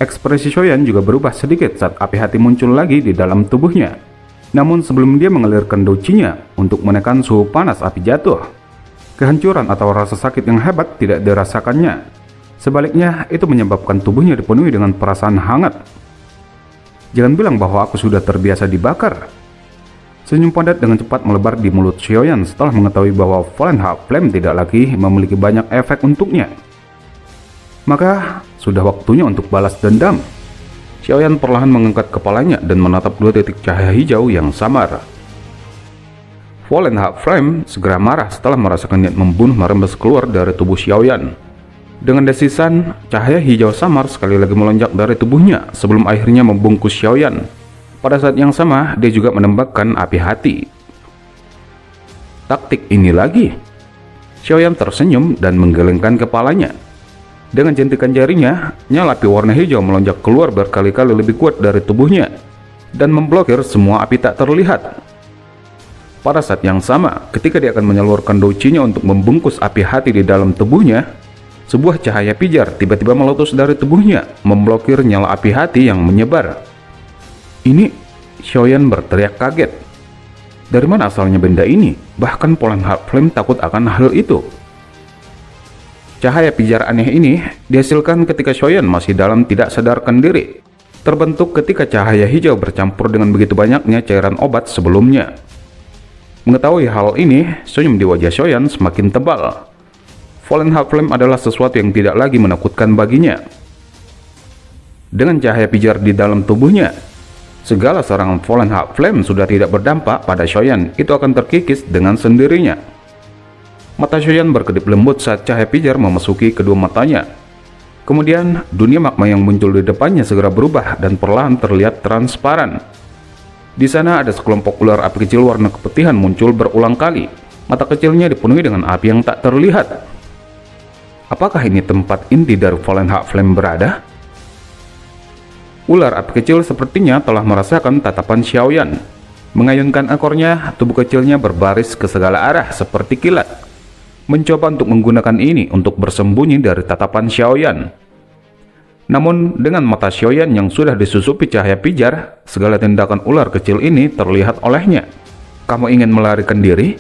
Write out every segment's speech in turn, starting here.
Ekspresi Xiaoyan juga berubah sedikit saat api hati muncul lagi di dalam tubuhnya. Namun sebelum dia mengalirkan douqinya untuk menekan suhu panas api jatuh, kehancuran atau rasa sakit yang hebat tidak dirasakannya. Sebaliknya, itu menyebabkan tubuhnya dipenuhi dengan perasaan hangat. Jangan bilang bahwa aku sudah terbiasa dibakar. Senyum padat dengan cepat melebar di mulut Xiaoyan setelah mengetahui bahwa Fallen Heart Flame tidak lagi memiliki banyak efek untuknya. Maka, sudah waktunya untuk balas dendam. Xiaoyan perlahan mengangkat kepalanya dan menatap dua titik cahaya hijau yang samar. Fallen Heart Flame segera marah setelah merasakan niat membunuh merembes keluar dari tubuh Xiaoyan. Dengan desisan, cahaya hijau samar sekali lagi melonjak dari tubuhnya sebelum akhirnya membungkus Xiaoyan. Pada saat yang sama, dia juga menembakkan api hati. Taktik ini lagi. Xiaoyan tersenyum dan menggelengkan kepalanya. Dengan jentikan jarinya, nyala api warna hijau melonjak keluar berkali-kali lebih kuat dari tubuhnya dan memblokir semua api tak terlihat. Pada saat yang sama, ketika dia akan menyalurkan douqinya untuk membungkus api hati di dalam tubuhnya, sebuah cahaya pijar tiba-tiba meletus dari tubuhnya, memblokir nyala api hati yang menyebar. Ini, Xiaoyan berteriak kaget. Dari mana asalnya benda ini? Bahkan Fallen Heart Flame takut akan hal itu. Cahaya pijar aneh ini dihasilkan ketika Xiaoyan masih dalam tidak sadarkan diri. Terbentuk ketika cahaya hijau bercampur dengan begitu banyaknya cairan obat sebelumnya. Mengetahui hal ini, senyum di wajah Xiaoyan semakin tebal. Fallen Heart Flame adalah sesuatu yang tidak lagi menakutkan baginya. Dengan cahaya pijar di dalam tubuhnya, segala serangan Fallen Heart Flame sudah tidak berdampak pada Xiaoyan. Itu akan terkikis dengan sendirinya. Mata Xiaoyan berkedip lembut saat cahaya pijar memasuki kedua matanya. Kemudian, dunia magma yang muncul di depannya segera berubah dan perlahan terlihat transparan. Di sana ada sekelompok ular api kecil warna keputihan muncul berulang kali. Mata kecilnya dipenuhi dengan api yang tak terlihat. Apakah ini tempat inti dari Fallen Heart Flame berada? Ular api kecil sepertinya telah merasakan tatapan Xiaoyan. Mengayunkan ekornya, tubuh kecilnya berbaris ke segala arah seperti kilat. Mencoba untuk menggunakan ini untuk bersembunyi dari tatapan Xiaoyan. Namun, dengan mata Xiaoyan yang sudah disusupi cahaya pijar, segala tindakan ular kecil ini terlihat olehnya. Kamu ingin melarikan diri?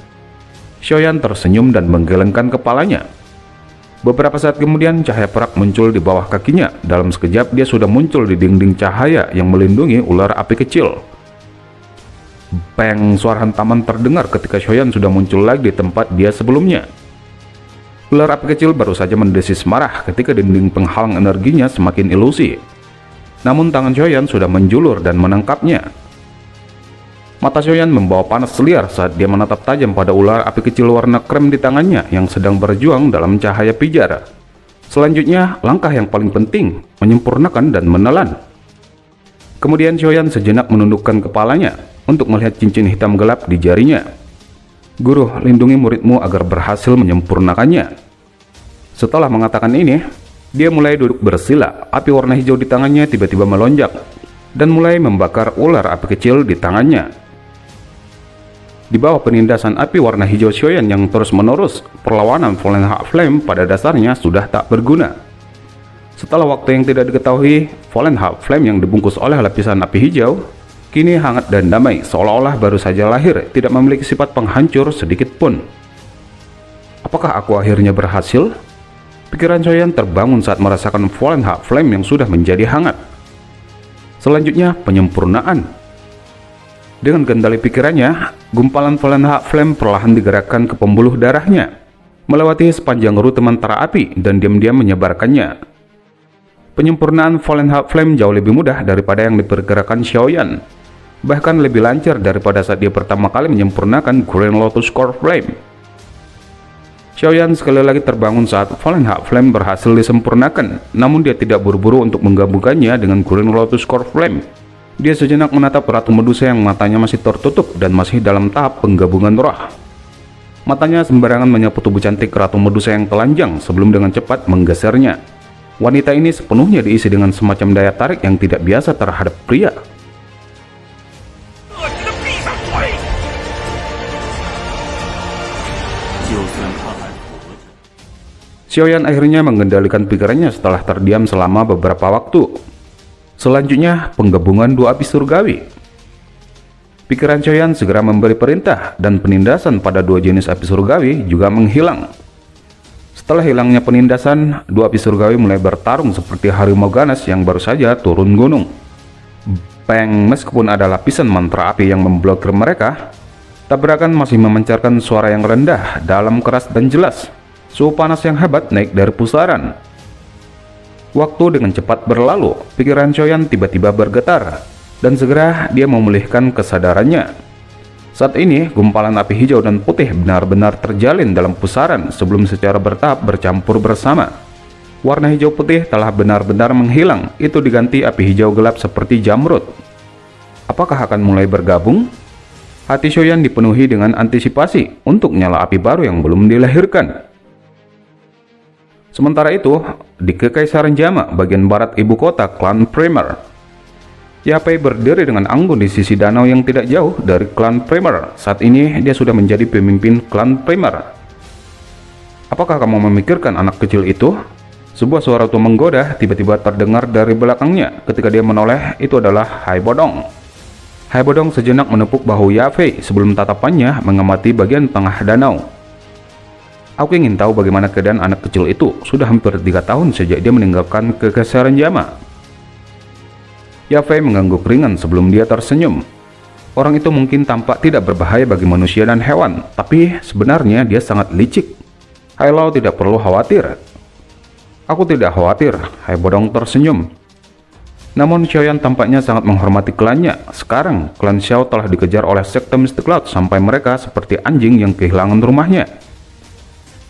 Xiaoyan tersenyum dan menggelengkan kepalanya. Beberapa saat kemudian, cahaya perak muncul di bawah kakinya. Dalam sekejap, dia sudah muncul di dinding cahaya yang melindungi ular api kecil. Bang, suara hantaman terdengar ketika Xiaoyan sudah muncul lagi di tempat dia sebelumnya. Ular api kecil baru saja mendesis marah ketika dinding penghalang energinya semakin ilusi. Namun tangan Xiaoyan sudah menjulur dan menangkapnya. Mata Xiaoyan membawa panas liar saat dia menatap tajam pada ular api kecil warna krem di tangannya yang sedang berjuang dalam cahaya pijar. Selanjutnya, langkah yang paling penting, menyempurnakan dan menelan. Kemudian Xiaoyan sejenak menundukkan kepalanya untuk melihat cincin hitam gelap di jarinya. Guru, lindungi muridmu agar berhasil menyempurnakannya. Setelah mengatakan ini, dia mulai duduk bersila. Api warna hijau di tangannya tiba-tiba melonjak dan mulai membakar ular api kecil di tangannya. Di bawah penindasan api warna hijau Xiaoyan yang terus-menerus, perlawanan Fallen Heart Flame pada dasarnya sudah tak berguna. Setelah waktu yang tidak diketahui, Fallen Heart Flame yang dibungkus oleh lapisan api hijau kini hangat dan damai, seolah-olah baru saja lahir, tidak memiliki sifat penghancur sedikit pun. Apakah aku akhirnya berhasil? Pikiran Xiaoyan terbangun saat merasakan Fallen Heart Flame yang sudah menjadi hangat. Selanjutnya, penyempurnaan. Dengan kendali pikirannya, gumpalan Fallen Heart Flame perlahan digerakkan ke pembuluh darahnya, melewati sepanjang rute mentara api dan diam-diam menyebarkannya. Penyempurnaan Fallen Heart Flame jauh lebih mudah daripada yang diperkirakan Xiaoyan. Bahkan lebih lancar daripada saat dia pertama kali menyempurnakan Green Lotus Core Flame. Xiaoyan sekali lagi terbangun saat Fallen Heart Flame berhasil disempurnakan, namun dia tidak buru-buru untuk menggabungkannya dengan Green Lotus Core Flame. Dia sejenak menatap Ratu Medusa yang matanya masih tertutup dan masih dalam tahap penggabungan roh. Matanya sembarangan menyapu tubuh cantik Ratu Medusa yang telanjang sebelum dengan cepat menggesernya. Wanita ini sepenuhnya diisi dengan semacam daya tarik yang tidak biasa terhadap pria. Xiaoyan akhirnya mengendalikan pikirannya setelah terdiam selama beberapa waktu. Selanjutnya, penggabungan dua api surgawi. Pikiran Choyan segera memberi perintah dan penindasan pada dua jenis api surgawi juga menghilang. Setelah hilangnya penindasan, dua api surgawi mulai bertarung seperti harimau ganas yang baru saja turun gunung. Bang, meskipun ada lapisan mantra api yang memblokir mereka, tabrakan masih memancarkan suara yang rendah, dalam, keras, dan jelas. Suhu panas yang hebat naik dari pusaran. Waktu dengan cepat berlalu, pikiran Choyan tiba-tiba bergetar, dan segera dia memulihkan kesadarannya. Saat ini, gumpalan api hijau dan putih benar-benar terjalin dalam pusaran sebelum secara bertahap bercampur bersama. Warna hijau putih telah benar-benar menghilang, itu diganti api hijau gelap seperti jamrud. Apakah akan mulai bergabung? Hati Choyan dipenuhi dengan antisipasi untuk nyala api baru yang belum dilahirkan. Sementara itu, di Kekaisaran Jama, bagian barat ibu kota klan Primer, Yapei berdiri dengan anggun di sisi danau yang tidak jauh dari klan Primer. Saat ini dia sudah menjadi pemimpin klan Primer. Apakah kamu memikirkan anak kecil itu? Sebuah suara tua menggoda tiba-tiba terdengar dari belakangnya. Ketika dia menoleh, itu adalah Hai Bodong. Hai Bodong sejenak menepuk bahu Yapei sebelum tatapannya mengamati bagian tengah danau. Aku ingin tahu bagaimana keadaan anak kecil itu. Sudah hampir 3 tahun sejak dia meninggalkan Kekaisaran Jama. Yapei mengangguk ringan sebelum dia tersenyum. Orang itu mungkin tampak tidak berbahaya bagi manusia dan hewan, tapi sebenarnya dia sangat licik. Hai Lao tidak perlu khawatir. Aku tidak khawatir, Hai Bodong tersenyum. Namun Choyan tampaknya sangat menghormati klannya. Sekarang, klan Xiao telah dikejar oleh sekte Mystic Cloud sampai mereka seperti anjing yang kehilangan rumahnya.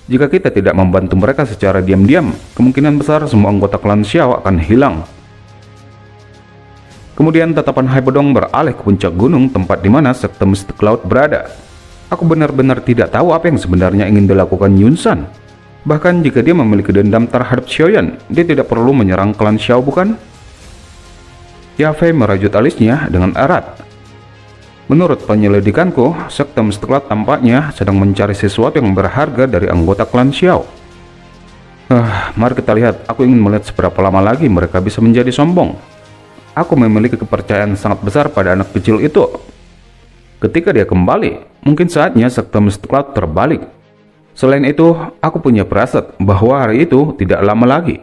Jika kita tidak membantu mereka secara diam-diam, kemungkinan besar semua anggota klan Xiao akan hilang. Kemudian tatapan Hai Bodong beralih ke puncak gunung tempat di mana sekte Mystic Cloud berada. Aku benar-benar tidak tahu apa yang sebenarnya ingin dilakukan Yun San. Bahkan jika dia memiliki dendam terhadap Xiaoyan, dia tidak perlu menyerang klan Xiao, bukan? Yapei merajut alisnya dengan erat. Menurut penyelidikanku, sekte Mystic Cloud tampaknya sedang mencari sesuatu yang berharga dari anggota klan Xiao. Mari kita lihat, aku ingin melihat seberapa lama lagi mereka bisa menjadi sombong. Aku memiliki kepercayaan sangat besar pada anak kecil itu. Ketika dia kembali, mungkin saatnya sekte Mystic Cloud terbalik. Selain itu, aku punya firasat bahwa hari itu tidak lama lagi.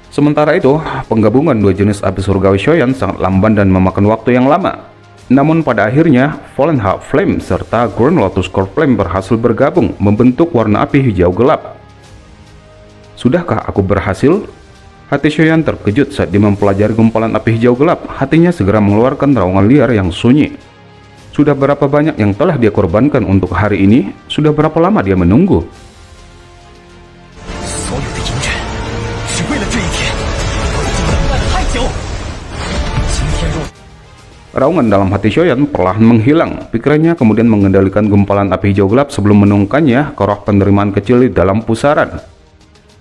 Sementara itu, penggabungan dua jenis api surgawi Choyan sangat lamban dan memakan waktu yang lama. Namun pada akhirnya, Fallen Heart Flame serta Grand Lotus Core Flame berhasil bergabung membentuk warna api hijau gelap. Sudahkah aku berhasil? Hati Choyan terkejut saat dia mempelajari gumpalan api hijau gelap. Hatinya segera mengeluarkan raungan liar yang sunyi. Sudah berapa banyak yang telah dia korbankan untuk hari ini? Sudah berapa lama dia menunggu? Raungan dalam hati Choyan perlahan menghilang. Pikirannya kemudian mengendalikan gumpalan api hijau gelap sebelum menungkannya ke roh penerimaan kecil di dalam pusaran.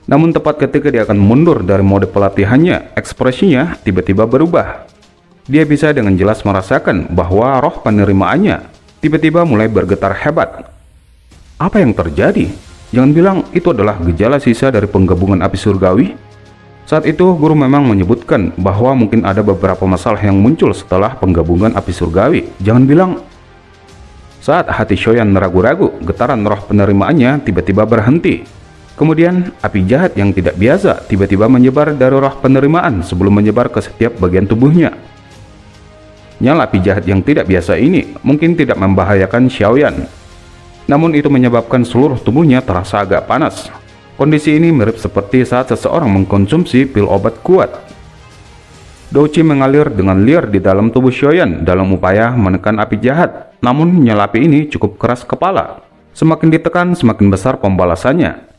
Namun tepat ketika dia akan mundur dari mode pelatihannya, ekspresinya tiba-tiba berubah. Dia bisa dengan jelas merasakan bahwa roh penerimaannya tiba-tiba mulai bergetar hebat. Apa yang terjadi? Jangan bilang itu adalah gejala sisa dari penggabungan api surgawi. Saat itu guru memang menyebutkan bahwa mungkin ada beberapa masalah yang muncul setelah penggabungan api surgawi. Jangan bilang. Saat hati Choyan ragu-ragu, getaran roh penerimaannya tiba-tiba berhenti. Kemudian, api jahat yang tidak biasa tiba-tiba menyebar dari roh penerimaan sebelum menyebar ke setiap bagian tubuhnya. Nyala api jahat yang tidak biasa ini mungkin tidak membahayakan Xiaoyan. Namun itu menyebabkan seluruh tubuhnya terasa agak panas. Kondisi ini mirip seperti saat seseorang mengkonsumsi pil obat kuat. Douqi mengalir dengan liar di dalam tubuh Xiaoyan dalam upaya menekan api jahat. Namun nyala api ini cukup keras kepala. Semakin ditekan, semakin besar pembalasannya.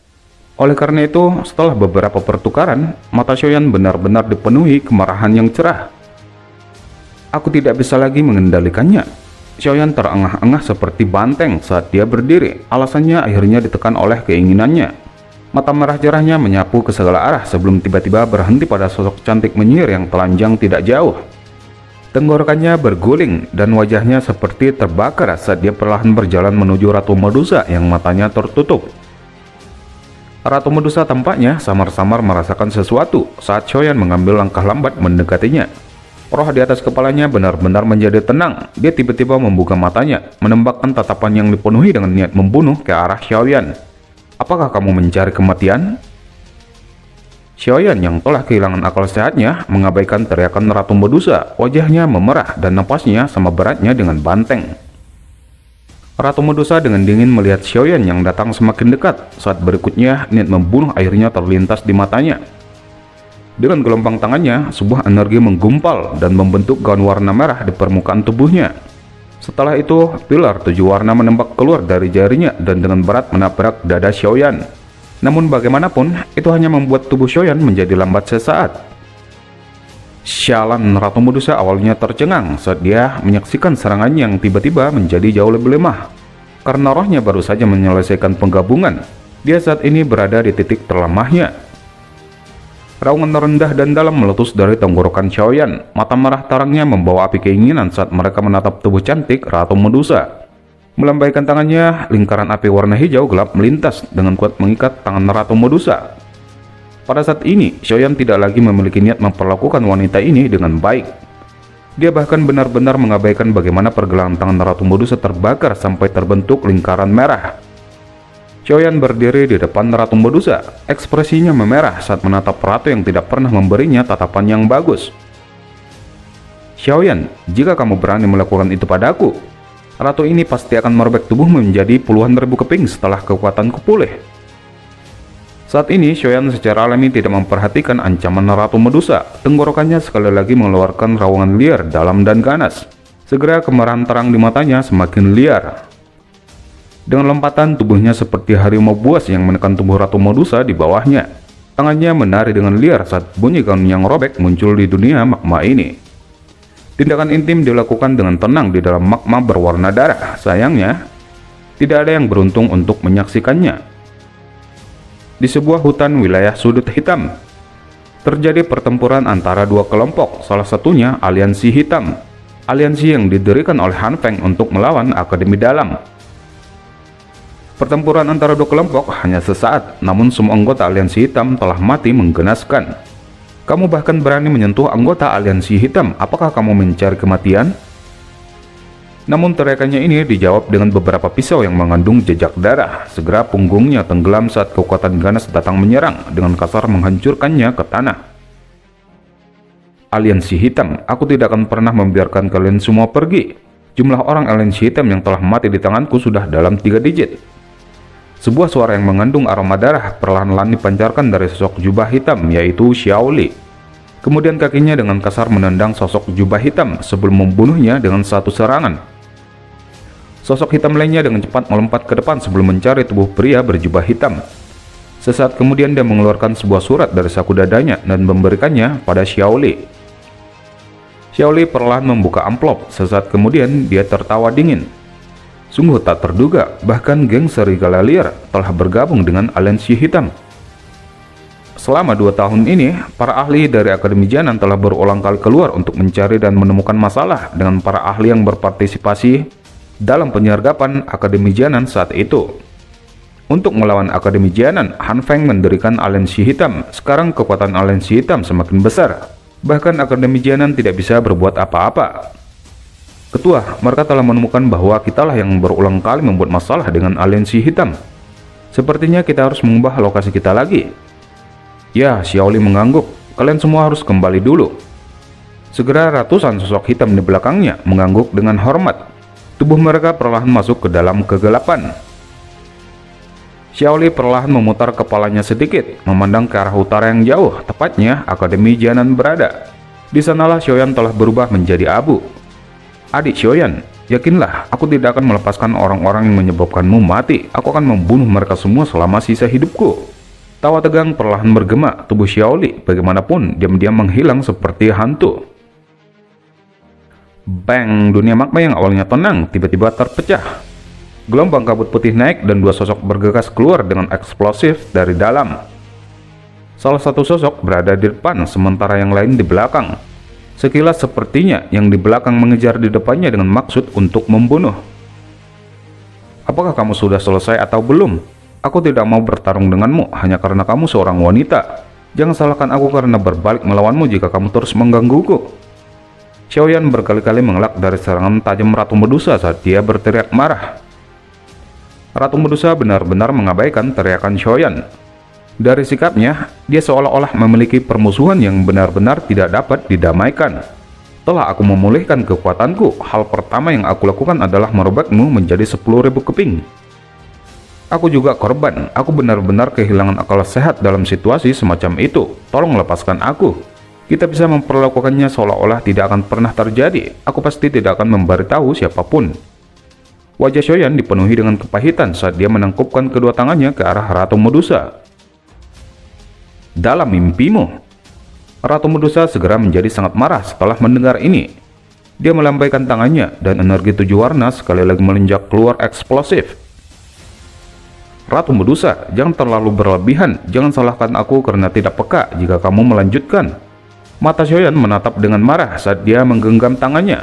Oleh karena itu, setelah beberapa pertukaran, mata Xiaoyan benar-benar dipenuhi kemarahan yang cerah. Aku tidak bisa lagi mengendalikannya. Xiaoyan terengah-engah seperti banteng saat dia berdiri. Alasannya akhirnya ditekan oleh keinginannya. Mata merah cerahnya menyapu ke segala arah sebelum tiba-tiba berhenti pada sosok cantik menyihir yang telanjang tidak jauh. Tenggorokannya berguling dan wajahnya seperti terbakar saat dia perlahan berjalan menuju Ratu Medusa yang matanya tertutup. Ratu Medusa tampaknya samar-samar merasakan sesuatu saat Xiaoyan mengambil langkah lambat mendekatinya. Roh di atas kepalanya benar-benar menjadi tenang. Dia tiba-tiba membuka matanya, menembakkan tatapan yang dipenuhi dengan niat membunuh ke arah Xiaoyan. "Apakah kamu mencari kematian?" Xiaoyan yang telah kehilangan akal sehatnya mengabaikan teriakan Ratu Medusa. Wajahnya memerah dan napasnya sama beratnya dengan banteng. Ratu Medusa dengan dingin melihat Xiaoyan yang datang semakin dekat. Saat berikutnya, niat membunuh akhirnya terlintas di matanya. Dengan gelombang tangannya, sebuah energi menggumpal dan membentuk gaun warna merah di permukaan tubuhnya. Setelah itu, pilar 7 warna menembak keluar dari jarinya dan dengan berat menabrak dada Xiaoyan. Namun bagaimanapun, itu hanya membuat tubuh Xiaoyan menjadi lambat sesaat. Sialan, Ratu Medusa awalnya tercengang saat dia menyaksikan serangan yang tiba-tiba menjadi jauh lebih lemah. Karena rohnya baru saja menyelesaikan penggabungan, dia saat ini berada di titik terlemahnya. Raungan rendah dan dalam meletus dari tenggorokan Xiaoyan. Mata merah tarangnya membawa api keinginan saat mereka menatap tubuh cantik Ratu Medusa. Melambaikan tangannya, lingkaran api warna hijau gelap melintas dengan kuat mengikat tangan Ratu Medusa. Pada saat ini, Xiaoyan tidak lagi memiliki niat memperlakukan wanita ini dengan baik. Dia bahkan benar-benar mengabaikan bagaimana pergelangan tangan Ratu Medusa terbakar sampai terbentuk lingkaran merah. Xiaoyan berdiri di depan Ratu Medusa. Ekspresinya memerah saat menatap ratu yang tidak pernah memberinya tatapan yang bagus. "Xiaoyan, jika kamu berani melakukan itu padaku, ratu ini pasti akan merobek tubuhmu menjadi puluhan ribu keping setelah kekuatanku pulih." Saat ini, Xiaoyan secara alami tidak memperhatikan ancaman Ratu Medusa. Tenggorokannya sekali lagi mengeluarkan raungan liar dalam dan ganas. Segera kemarahan terang di matanya semakin liar. Dengan lompatan, tubuhnya seperti harimau buas yang menekan tubuh Ratu Medusa di bawahnya. Tangannya menari dengan liar saat bunyi gaun yang robek muncul di dunia magma ini. Tindakan intim dilakukan dengan tenang di dalam magma berwarna darah. Sayangnya, tidak ada yang beruntung untuk menyaksikannya. Di sebuah hutan wilayah sudut hitam, terjadi pertempuran antara dua kelompok, salah satunya Aliansi Hitam. Aliansi yang didirikan oleh Han Feng untuk melawan Akademi Dalam. Pertempuran antara dua kelompok hanya sesaat, namun semua anggota Aliansi Hitam telah mati menggenaskan. "Kamu bahkan berani menyentuh anggota Aliansi Hitam, apakah kamu mencari kematian?" Namun teriakannya ini dijawab dengan beberapa pisau yang mengandung jejak darah. Segera punggungnya tenggelam saat kekuatan ganas datang menyerang, dengan kasar menghancurkannya ke tanah. "Aliansi Hitam, aku tidak akan pernah membiarkan kalian semua pergi. Jumlah orang Aliansi Hitam yang telah mati di tanganku sudah dalam 3 digit. Sebuah suara yang mengandung aroma darah perlahan-lahan dipancarkan dari sosok jubah hitam, yaitu Xiao Li. Kemudian kakinya dengan kasar menendang sosok jubah hitam sebelum membunuhnya dengan satu serangan. Sosok hitam lainnya dengan cepat melompat ke depan sebelum mencari tubuh pria berjubah hitam. Sesaat kemudian dia mengeluarkan sebuah surat dari saku dadanya dan memberikannya pada Xiao Li. Xiao Li perlahan membuka amplop. Sesaat kemudian dia tertawa dingin. Sungguh tak terduga, bahkan geng serigala liar telah bergabung dengan Aliansi Hitam. Selama 2 tahun ini, para ahli dari Akademi Jianan telah berulang kali keluar untuk mencari dan menemukan masalah dengan para ahli yang berpartisipasi dalam penyergapan Akademi Jianan saat itu. Untuk melawan Akademi Jianan, Han Feng mendirikan Aliansi Hitam. Sekarang kekuatan Aliansi Hitam semakin besar. Bahkan Akademi Jianan tidak bisa berbuat apa-apa. "Ketua, mereka telah menemukan bahwa kitalah yang berulang kali membuat masalah dengan Aliansi Hitam. Sepertinya kita harus mengubah lokasi kita lagi." "Ya," Xiao Li mengangguk. "Kalian semua harus kembali dulu." Segera ratusan sosok hitam di belakangnya mengangguk dengan hormat. Tubuh mereka perlahan masuk ke dalam kegelapan. Xiao Li perlahan memutar kepalanya sedikit, memandang ke arah utara yang jauh, tepatnya Akademi Jianan berada. Di sanalah Xiaoyan telah berubah menjadi abu. "Adik Xiaoyan, yakinlah, aku tidak akan melepaskan orang-orang yang menyebabkanmu mati. Aku akan membunuh mereka semua selama sisa hidupku." Tawa tegang perlahan bergema tubuh Xiao Li. Bagaimanapun, diam-diam menghilang seperti hantu. Bang, dunia magma yang awalnya tenang tiba-tiba terpecah. Gelombang kabut putih naik dan 2 sosok bergegas keluar dengan eksplosif dari dalam. Salah satu sosok berada di depan, sementara yang lain di belakang. Sekilas sepertinya yang di belakang mengejar di depannya dengan maksud untuk membunuh. "Apakah kamu sudah selesai atau belum? Aku tidak mau bertarung denganmu hanya karena kamu seorang wanita. Jangan salahkan aku karena berbalik melawanmu jika kamu terus menggangguku. Xiaoyan berkali-kali mengelak dari serangan tajam Ratu Medusa saat dia berteriak marah. Ratu Medusa benar-benar mengabaikan teriakan Xiaoyan. Dari sikapnya, dia seolah-olah memiliki permusuhan yang benar-benar tidak dapat didamaikan. Setelah aku memulihkan kekuatanku, hal pertama yang aku lakukan adalah merobekmu menjadi 10.000 keping. Aku juga korban, aku benar-benar kehilangan akal sehat dalam situasi semacam itu. Tolong lepaskan aku. Kita bisa memperlakukannya seolah-olah tidak akan pernah terjadi. Aku pasti tidak akan memberitahu siapapun. Wajah Xiaoyan dipenuhi dengan kepahitan saat dia menangkupkan kedua tangannya ke arah Ratu Medusa. Dalam mimpimu, Ratu Medusa segera menjadi sangat marah setelah mendengar ini. Dia melambaikan tangannya dan energi 7 warna sekali lagi melenjak keluar eksplosif. Ratu Medusa, jangan terlalu berlebihan. Jangan salahkan aku karena tidak peka jika kamu melanjutkan. Mata Xiaoyan menatap dengan marah saat dia menggenggam tangannya.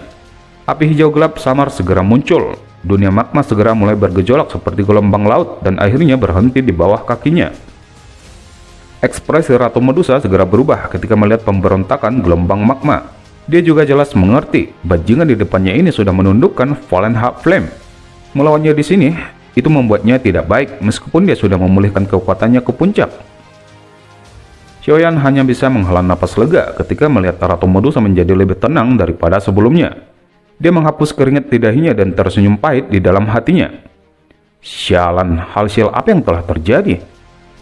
Api hijau gelap samar segera muncul. Dunia magma segera mulai bergejolak seperti gelombang laut dan akhirnya berhenti di bawah kakinya. Ekspresi Ratu Medusa segera berubah ketika melihat pemberontakan gelombang magma. Dia juga jelas mengerti bajingan di depannya ini sudah menundukkan Fallen Heart Flame. Melawannya di sini itu membuatnya tidak baik meskipun dia sudah memulihkan kekuatannya ke puncak. Xiaoyan hanya bisa menghela napas lega ketika melihat Ratu Medusa menjadi lebih tenang daripada sebelumnya. Dia menghapus keringat di dahinya dan tersenyum pahit di dalam hatinya. Sialan, hal sial apa yang telah terjadi?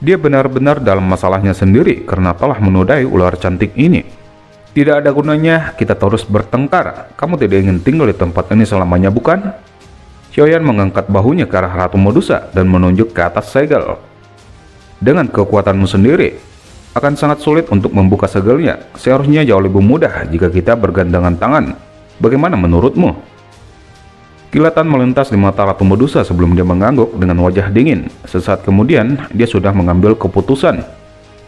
Dia benar-benar dalam masalahnya sendiri karena telah menodai ular cantik ini. Tidak ada gunanya kita terus bertengkar. Kamu tidak ingin tinggal di tempat ini selamanya, bukan? Xiaoyan mengangkat bahunya ke arah Ratu Medusa dan menunjuk ke atas segel. Dengan kekuatanmu sendiri, akan sangat sulit untuk membuka segelnya. Seharusnya jauh lebih mudah jika kita bergandengan tangan. Bagaimana menurutmu? Kilatan melintas di mata Ratu Medusa sebelum dia mengangguk dengan wajah dingin. Sesaat kemudian, dia sudah mengambil keputusan.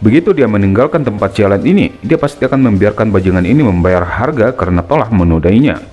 Begitu dia meninggalkan tempat sialan ini, dia pasti akan membiarkan bajingan ini membayar harga karena telah menodainya.